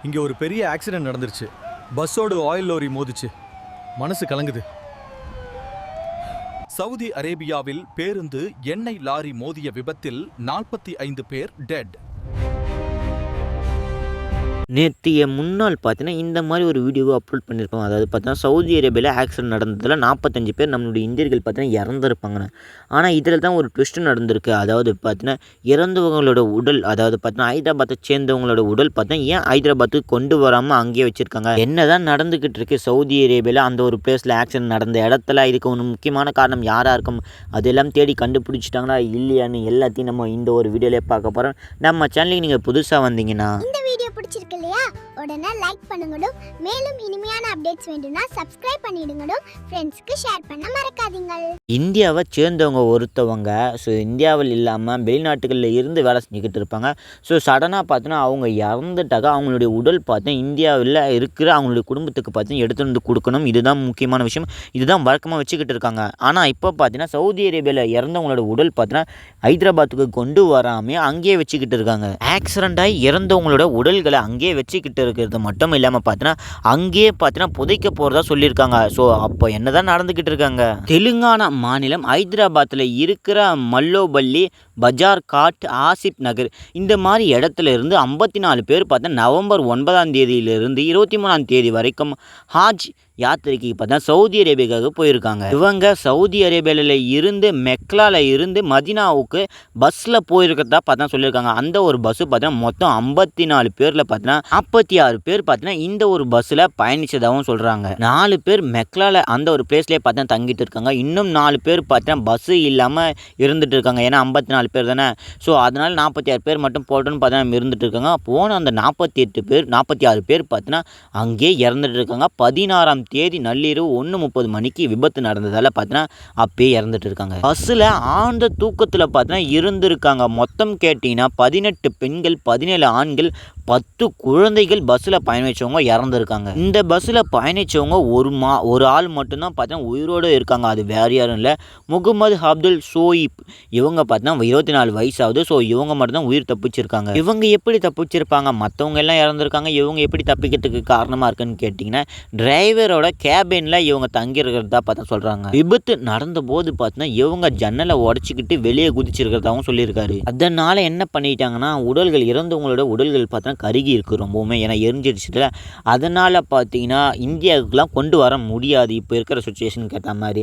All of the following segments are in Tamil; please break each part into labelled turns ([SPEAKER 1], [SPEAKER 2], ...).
[SPEAKER 1] இங்கே ஒரு பெரிய ஆக்சிடென்ட் நடந்துருச்சு. பஸ்ஸோடு ஆயில் லோரி மோதிச்சு. மனசு கலங்குது.
[SPEAKER 2] சவுதி அரேபியாவில் பேருந்து எண்ணெய் லாரி மோதிய விபத்தில் 45 பேர் டெட்.
[SPEAKER 3] நேற்றைய முன்னாள் பார்த்தீங்கன்னா இந்த மாதிரி ஒரு வீடியோவை அப்லோட் பண்ணியிருப்பாங்க. அதாவது பார்த்தீங்கன்னா சவுதி அரேபியாவில் ஆக்சிடென்ட் நடந்ததில் 45 பேர் நம்மளுடைய இந்தியர்கள் பார்த்தீங்கன்னா இறந்துருப்பாங்கண்ணே. ஆனால் இதில் தான் ஒரு ட்விஸ்ட்டு நடந்திருக்கு. அதாவது பார்த்தீங்கன்னா இறந்தவங்களோட உடல், அதாவது பார்த்தீங்கன்னா ஹைதராபாத்தை சேர்ந்தவங்களோட உடல் பார்த்தீங்கன்னா ஏன் ஹைதராபாத்துக்கு கொண்டு வராமல் அங்கேயே வச்சுருக்காங்க. என்ன தான் நடந்துக்கிட்டு இருக்குது சவுதி அரேபியாவில் அந்த ஒரு பிளேஸில் ஆக்சிடென்ட் நடந்த இடத்துல? இதுக்கு ஒரு முக்கியமான காரணம் யாராக இருக்கும், அதெல்லாம் தேடி கண்டுபிடிச்சிட்டாங்களா இல்லையான்னு எல்லாத்தையும் நம்ம இந்த ஒரு வீடியோவிலே பார்க்க போகிறோம். நம்ம சேனலுக்கு நீங்கள் புதுசாக வந்தீங்கன்னா
[SPEAKER 4] பிடிச்சிருக்கு இல்லையா, உடனே லைக் பண்ணுங்கடும். மேலும் இனிமையான அப்டேட்ஸ் வேண்டும்னா சப்ஸ்கிரைப் பண்ணிடுங்கடும். ஃப்ரெண்ட்ஸ்க்கு ஷேர் பண்ண மறக்காதீங்க.
[SPEAKER 3] இந்தியாவை சேர்ந்தவங்க ஒருத்தவங்க இந்தியாவில் இல்லாமல் வெளிநாட்டுகளில் இருந்து வேலை செஞ்சுக்கிட்டு இருப்பாங்க. சடனாக பார்த்தீங்கன்னா அவங்க இறந்துட்டாக்க அவங்களுடைய உடல் பார்த்தீங்கன்னா இந்தியாவில் இருக்கிற அவங்களுடைய குடும்பத்துக்கு பார்த்தீங்கன்னா எடுத்துகிட்டு வந்து கொடுக்கணும். இதுதான் முக்கியமான விஷயம். இதுதான் வழக்கமாக வச்சுக்கிட்டு இருக்காங்க. ஆனால் இப்போ பார்த்தீங்கன்னா சவுதி அரேபியாவில் இறந்தவங்களோட உடல் பார்த்தீங்கன்னா ஹைதராபாத்துக்கு கொண்டு வராமல் அங்கேயே வச்சுக்கிட்டு இருக்காங்க. ஆக்சிடென்டாகி இறந்தவங்களோட உடல்களை அங்கேயே வச்சுக்கிட்டு இருக்கிறது மட்டும் இல்லாமல் பார்த்தீங்கன்னா அங்கேயே பார்த்தீங்கன்னா புதைக்க போகிறதா சொல்லியிருக்காங்க. அப்போ என்னதான் நடந்துக்கிட்டு இருக்காங்க? தெலுங்கானா மாநிலம் ஹைதராபாத்தில் இருக்கிற மல்லோபள்ளி, பஜார் காட், ஆசிப் நகர் இந்த மாதிரி இடத்துல இருந்து 54 பேர் பார்த்தா நவம்பர் 9ஆம் தேதியிலிருந்து 23ஆம் தேதி வரைக்கும் ஹாஜ் யாத்திரைக்கு பார்த்தா சவுதி அரேபியாவுக்கு போயிருக்காங்க. இவங்க சவுதி அரேபியாவில் இருந்து மெக்லாவில் இருந்து மதினாவுக்கு பஸ்ஸில் போயிருக்கிறதா பார்த்தா சொல்லியிருக்காங்க. அந்த ஒரு பஸ்ஸு பார்த்தீங்கன்னா மொத்தம் 54 பேரில் பார்த்தீங்கன்னா 46 பேர் பார்த்தீங்கன்னா இந்த ஒரு பஸ்ஸில் பயணிச்சதாகவும் சொல்கிறாங்க. 4 பேர் மெக்லாவில் அந்த ஒரு பிளேஸ்லேயே பார்த்தா தங்கிட்டு இருக்காங்க. இன்னும் 4 பேர் பார்த்தீங்கன்னா பஸ்ஸு இல்லாமல் இருந்துட்டு இருக்காங்க. ஏன்னா 54 பேர் தானே. அதனால் 46 பேர் மட்டும் போட்டோன்னு பார்த்தீங்கன்னா இருந்துட்டு இருக்காங்க. போன அந்த 46 பேர் பார்த்தீங்கன்னா அங்கேயே இறந்துட்டு இருக்காங்க. 16ஆம் தேதி நள்ளிரவு 1:30 மணிக்கு விபத்து நடந்ததால் பார்த்தீங்கன்னா அப்பயே இறந்துட்டு இருக்காங்க. பஸ்ஸில் ஆழ்ந்த தூக்கத்தில் பார்த்தீங்கன்னா இருந்திருக்காங்க. மொத்தம் கேட்டிங்கன்னா 18 பெண்கள், 17 ஆண்கள், 10 குழந்தைகள் பஸ்ஸில் பயணித்தவங்க இறந்துருக்காங்க. இந்த பஸ்ஸில் பயணித்தவங்க ஒரு ஆள் மட்டும்தான் பார்த்தீங்கன்னா உயிரோடு இருக்காங்க. அது வேறு யாரும் இல்லை, முகமது அப்துல் சோயிப். இவங்க பார்த்தீங்கன்னா 24 வயசாகுது. இவங்க மட்டும்தான் உயிர் தப்பிச்சிருக்காங்க. இவங்க எப்படி தப்பிச்சிருப்பாங்க? மற்றவங்க எல்லாம் இறந்துருக்காங்க. இவங்க எப்படி தப்பிக்கிறதுக்கு காரணமாக இருக்குன்னு கேட்டிங்கன்னா டிரைவரோட கேபினில் இவங்க தங்கியிருக்கிறதா பார்த்தா சொல்கிறாங்க. விபத்து நடந்த போது பார்த்தீங்கன்னா இவங்க ஜன்னலை உடச்சிக்கிட்டு வெளியே குதிச்சிருக்கிறதாகவும் சொல்லியிருக்காரு. அதனால் என்ன பண்ணிட்டாங்கன்னா இறந்தவங்களோட உடல்கள் பார்த்தா கருகி இருக்குது ரொம்பவுமே. ஏன்னா எரிஞ்சிடுச்சுல. அதனால் பார்த்தீங்கன்னா இந்தியாவுக்குலாம் கொண்டு வர முடியாது இப்போ இருக்கிற சுச்சுவேஷன் கேட்ட மாதிரி.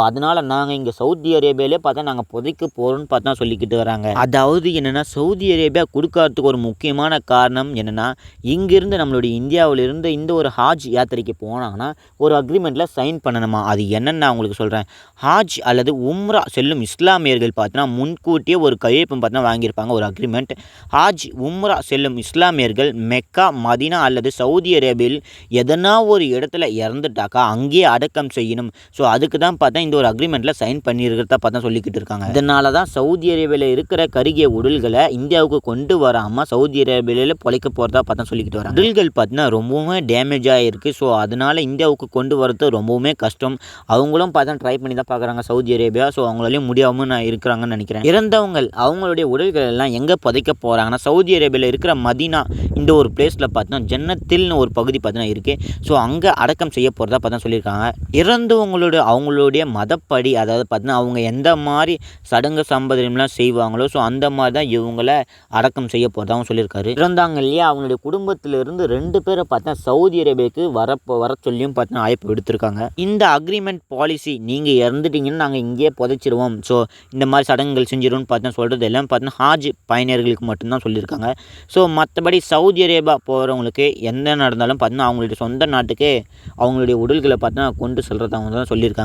[SPEAKER 3] அதனால் நாங்கள் இங்கே சவுதி அரேபியாவிலே பார்த்தா நாங்கள் புதைக்க போகிறோம்னு பார்த்தா சொல்லிக்கிட்டு வராங்க. அதாவது என்னென்னா சவுதி அரேபியா கொடுக்கறதுக்கு ஒரு முக்கியமான காரணம் என்னென்னா இங்கிருந்து நம்மளுடைய இந்தியாவிலிருந்து இந்த ஒரு ஹாஜ் யாத்திரைக்கு போனாங்கன்னா ஒரு அக்ரிமெண்ட்டில் சைன் பண்ணணுமா. அது என்னென்னு நான் உங்களுக்கு சொல்கிறேன். ஹாஜ் அல்லது உம்ரா செல்லும் இஸ்லாமியர்கள் பார்த்தீங்கன்னா முன்கூட்டியே ஒரு கையெழுப்பு பார்த்தீங்கன்னா வாங்கியிருப்பாங்க, ஒரு அக்ரிமெண்ட். ஹாஜ் உம்ரா செல்லும் இஸ்லாமியர்கள் மெக்கா, மதினா அல்லது சவுதி அரேபியாவில் எதனா ஒரு இடத்துல இறந்துட்டாக்கா அங்கேயே அடக்கம் செய்யணும். அதுக்கு தான் பார்த்தா இந்த ஒரு அக்ரிமெண்ட்டில் சைன் பண்ணியிருக்கிறதா பார்த்தா சொல்லிக்கிட்டு இருக்காங்க. இதனால தான் சவுதி அரேபியாவில் இருக்கிற கருகிய உடல்களை இந்தியாவுக்கு கொண்டு வராமல் சவுதி அரேபியாவில் பொழைக்க போகிறதா பார்த்தா சொல்லிக்கிட்டு வராங்க. உடல்கள் பார்த்தீங்கன்னா ரொம்பவுமே டேமேஜ் ஆகிருக்கு. அதனால் இந்தியாவுக்கு கொண்டு வரது ரொம்பவுமே கஷ்டம். அவங்களும் பார்த்தா ட்ரை பண்ணி தான் பார்க்குறாங்க சவுதி அரேபியா. அவங்களாலையும் முடியாமல் இருக்கிறாங்கன்னு நினைக்கிறேன். இறந்தவங்க அவங்களுடைய உடல்கள் எல்லாம் எங்கே புதைக்க போகிறாங்கன்னா சவுதி அரேபியாவில் இருக்கிற மதினா இந்த ஒரு பிளேஸில் பார்த்தீங்கன்னா ஜன்னத்தில்னு ஒரு பகுதி பார்த்தீங்கன்னா இருக்குது. அங்கே அடக்கம் செய்ய போகிறதா பார்த்தா சொல்லியிருக்காங்க. அவங்களுடைய மதப்படி, அதாவது பார்த்தீங்கன்னா அவங்க எந்த மாதிரி சடங்கு சம்பிரதாயம்லாம் செய்வாங்களோ அந்த மாதிரி தான் இவங்களை அடக்கம் செய்ய போகிறதாகவும் சொல்லியிருக்காரு. இறந்தாங்க இல்லையா, அவங்களுடைய குடும்பத்திலிருந்து 2 பேரை பார்த்தா சவுதி அரேபியாவுக்கு வர சொல்லியும் பார்த்தீங்கன்னா அழைப்பு விடுத்திருக்காங்க. இந்த அக்ரிமெண்ட் பாலிசி நீங்கள் இறந்துட்டீங்கன்னு நாங்கள் இங்கேயே புதைச்சிடுவோம், இந்த மாதிரி சடங்குகள் செஞ்சிடுவோம்னு பார்த்தீங்கன்னா சொல்கிறது எல்லாம் பார்த்தீங்கன்னா ஹாஜ் பயணியர்களுக்கு மட்டும்தான் சொல்லியிருக்காங்க. மற்றபடி சவுதி அரேபியா போகிறவங்களுக்கு எந்த நடந்தாலும் பார்த்தீங்கன்னா அவங்களுடைய சொந்த நாட்டுக்கு அவங்களுடைய உடல்களை பார்த்தீங்கன்னா கொண்டு செல்றதாகவும் தான் சொல்லியிருக்காங்க.